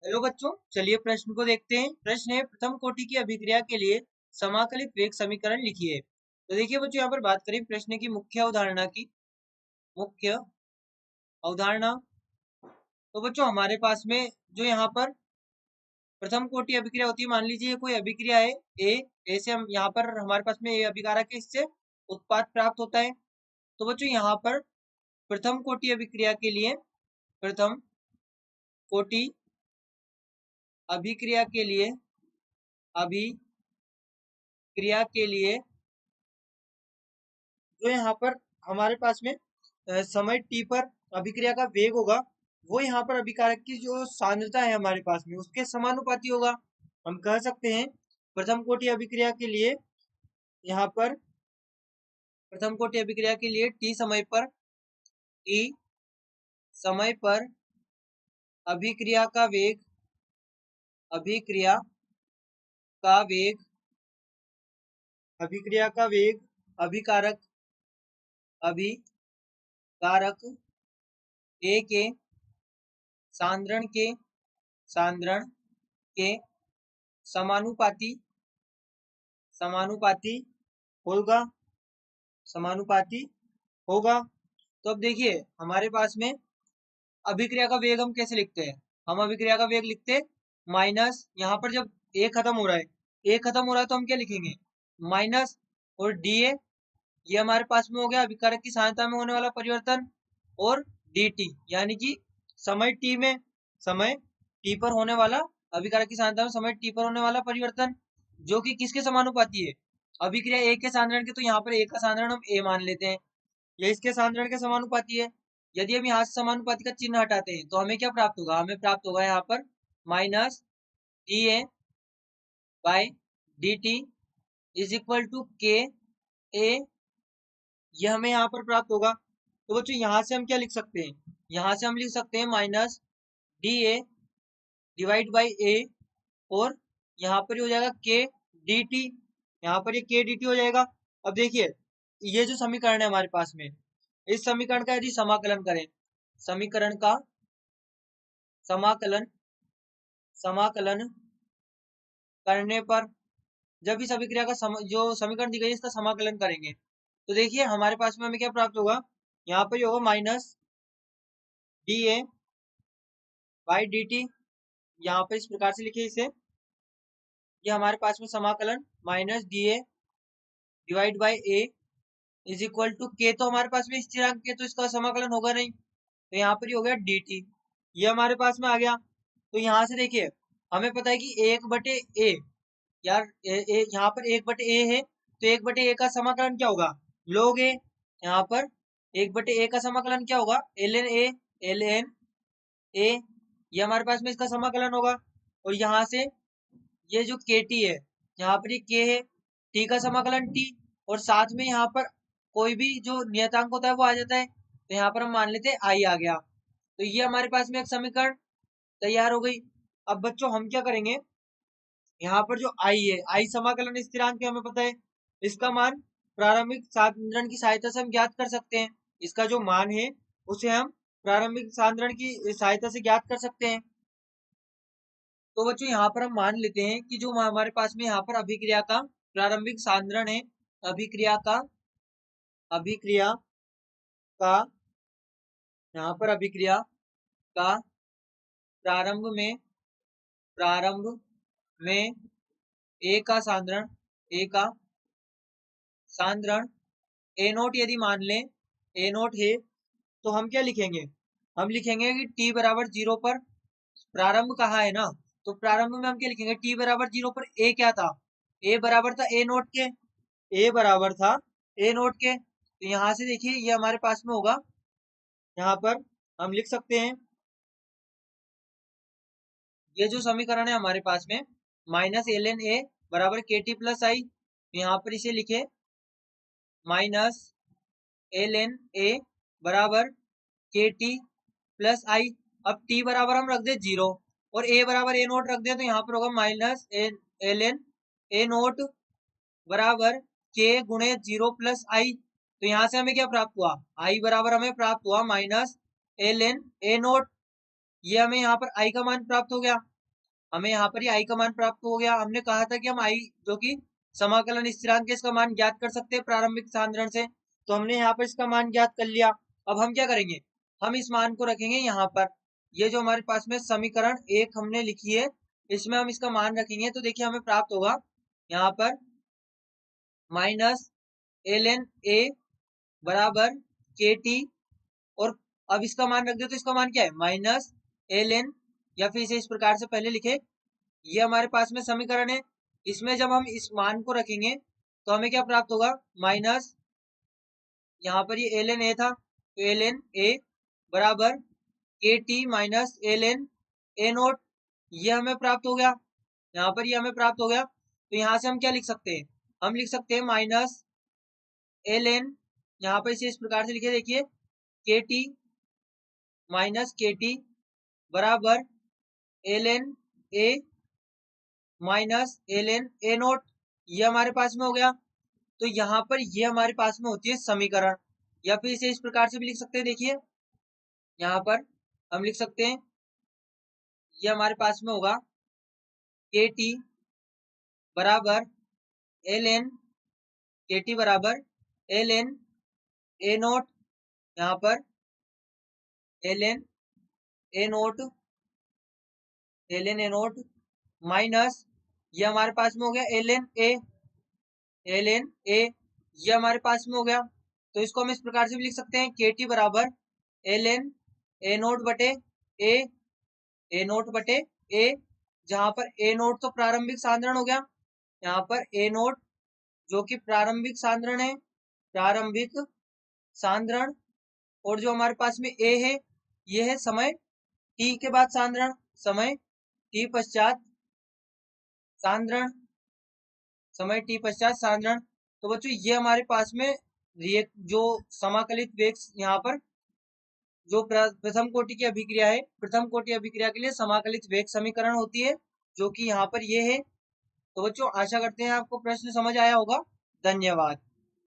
Hello बच्चों, चलिए प्रश्न को देखते हैं। प्रश्न है, प्रथम कोटि की अभिक्रिया के लिए समाकलित वेग समीकरण लिखिए। तो देखिए बच्चों, यहाँ पर बात करें प्रश्न की मुख्य अवधारणा की। मुख्य अवधारणा, तो बच्चों हमारे पास में जो यहाँ पर प्रथम कोटि अभिक्रिया होती है, मान लीजिए कोई अभिक्रिया है ए से हम यहाँ पर हमारे पास में ए अभिकारक है, इससे उत्पाद प्राप्त होता है। तो बच्चों यहाँ पर प्रथम कोटि अभिक्रिया के लिए, प्रथम कोटि अभिक्रिया के लिए जो यहाँ पर हमारे पास में समय t पर अभिक्रिया का वेग होगा, वो यहाँ पर अभिकारक की जो सांद्रता है हमारे पास में उसके समानुपाती होगा। हम कह सकते हैं प्रथम कोटि अभिक्रिया के लिए, यहाँ पर प्रथम कोटि अभिक्रिया के लिए t समय पर अभिक्रिया का वेग अभिकारक A के सांद्रण के समानुपाती होगा। तो अब देखिए हमारे पास में अभिक्रिया का वेग हम कैसे लिखते हैं। हम अभिक्रिया का वेग लिखते हैं माइनस, यहाँ पर जब ए खत्म हो रहा है तो हम क्या लिखेंगे, माइनस, और डीए ये हमारे पास में हो गया अभिकारक की सांद्रता में होने वाला परिवर्तन, और dt यानी कि समय t पर होने वाला अभिकारक की सांद्रता में समय t पर होने वाला परिवर्तन, जो कि किसके समानुपाती है, अभिक्रिया ए के सांद्रण के। तो यहाँ पर ए का सांद्रण हम ए मान लेते हैं, यह इसके सांद्रण के समानुपाती है। यदि हम यहाँ से समानुपाती का चिन्ह हटाते हैं तो हमें क्या प्राप्त होगा, हमें प्राप्त होगा यहाँ पर minus dA by dt is equal to k a, यह हमें यहाँ पर प्राप्त होगा। तो बच्चों यहाँ से हम क्या लिख सकते हैं, यहाँ से हम लिख सकते हैं माइनस dA डिवाइड बाई ए, और यहाँ पर हो जाएगा के dt, यहाँ पर ये के dt हो जाएगा। अब देखिए ये जो समीकरण है हमारे पास में, इस समीकरण का यदि समाकलन करें, समीकरण का समाकलन करने पर, जब इस अभिक्रिया का जो समीकरण दी गई है इसका समाकलन करेंगे तो देखिए हमारे पास में हमें क्या प्राप्त होगा, यहाँ पर होगा माइनस dA बाई dt, यहाँ पर इस प्रकार से लिखिए इसे, ये हमारे पास में समाकलन minus dA divide by a is equal to k, तो हमारे पास में स्थिरांक के, तो इसका समाकलन होगा नहीं, तो यहाँ पर ही हो गया dt, ये हमारे पास में आ गया। तो यहाँ से देखिए हमें पता है कि 1/a, यार यहाँ पर 1/a है, तो 1/a का समाकलन क्या होगा, log a। यहाँ पर 1/a का समाकलन क्या होगा, ln a, ये हमारे पास में इसका समाकलन होगा। और यहाँ से ये जो kt है, यहाँ पर ये k है, t का समाकलन t, और साथ में यहाँ पर कोई भी जो नियतांक होता है वो आ जाता है, तो यहाँ पर हम मान लेते हैं i आ गया। तो ये हमारे पास में एक समीकरण तैयार हो गई। अब बच्चों हम क्या करेंगे, यहाँ पर जो i है, i समाकलन स्थिरांक है, हमें पता है इसका मान प्रारंभिक सांद्रण की सहायता से हम ज्ञात कर सकते हैं। इसका जो मान है उसे हम प्रारंभिक सांद्रण की सहायता से ज्ञात कर सकते हैं। तो बच्चों यहाँ पर हम मान लेते हैं कि जो हमारे पास में यहाँ पर अभिक्रिया का प्रारंभिक सांद्रण है, अभिक्रिया का यहाँ पर अभिक्रिया का प्रारंभ में ए का सांद्रण ए नोट यदि मान लें, ए नोट है, तो हम क्या लिखेंगे, हम लिखेंगे कि t बराबर 0 पर, प्रारंभ कहाँ है ना, तो प्रारंभ में हम क्या लिखेंगे, t बराबर 0 पर a क्या था, a बराबर था a नोट के, तो यहाँ से देखिए ये हमारे पास में होगा, यहाँ पर हम लिख सकते हैं ये जो समीकरण है हमारे पास में माइनस ln a बराबर kt प्लस आई, यहाँ पर इसे लिखे माइनस ln a बराबर kt प्लस आई। अब t बराबर हम रख दे 0 और a बराबर a नोट रख दे, तो यहाँ पर होगा माइनस ln a नोट बराबर k गुणे 0 प्लस आई। तो यहाँ से हमें क्या प्राप्त हुआ, i बराबर हमें प्राप्त हुआ माइनस ln a नोट, ये हमें यहाँ पर i का मान प्राप्त हो गया। हमें यहाँ पर ही आई का मान प्राप्त हो गया। हमने कहा था कि हम आई जो कि समाकलन स्थिरांक है इसका मान ज्ञात कर सकते हैं प्रारंभिक सांद्रण से, तो हमने यहाँ पर इसका मान ज्ञात कर लिया। अब हम क्या करेंगे, हम इस मान को रखेंगे यहाँ पर, ये जो हमारे पास में समीकरण 1 हमने लिखी है इसमें हम इसका मान रखेंगे। तो देखिए हमें प्राप्त होगा यहाँ पर माइनस ln a बराबर kt, और अब इसका मान रख दे तो इसका मान क्या है माइनस ln, या फिर इसे इस प्रकार से पहले लिखे, ये हमारे पास में समीकरण है। इसमें जब हम इस मान को रखेंगे तो हमें क्या प्राप्त होगा माइनस, यहाँ पर ये ln a था तो ln a बराबर kt minus ln a note, ये हमें प्राप्त हो गया। यहाँ पर ये हमें प्राप्त हो गया, तो यहाँ से हम क्या लिख सकते हैं, हम लिख सकते हैं माइनस ln, यहाँ पर इसे इस प्रकार से लिखे, देखिए kt माइनस kt बराबर ln a minus ln a note, ये हमारे पास में हो गया। तो यहाँ पर ये हमारे पास में होती है समीकरण, या फिर इसे इस प्रकार से भी लिख सकते हैं। देखिए यहाँ पर हम लिख सकते हैं, ये हमारे पास में होगा kt बराबर ln, kt बराबर ln a नोट, यहाँ पर ln a note, ln a note minus, ये हमारे पास में हो गया ln a, ln a, ये हमारे पास में हो गया। तो इसको हम इस प्रकार से भी लिख सकते हैं kt बराबर ln a नोट बटे a नोट बटे a, जहां पर a नोट तो प्रारंभिक सांद्रण हो गया, यहाँ पर a नोट जो कि प्रारंभिक सांद्रण है, प्रारंभिक सांद्रण, और जो हमारे पास में a है ये है समय t के बाद सांद्रण, समय t पश्चात सांद्रण, समय t पश्चात सांद्रण। तो बच्चों ये हमारे पास में जो समाकलित वेग यहाँ पर जो प्रथम कोटि की अभिक्रिया है, प्रथम कोटि अभिक्रिया के लिए समाकलित वेग समीकरण होती है जो कि यहाँ पर ये है। तो बच्चों आशा करते हैं आपको प्रश्न समझ आया होगा। धन्यवाद।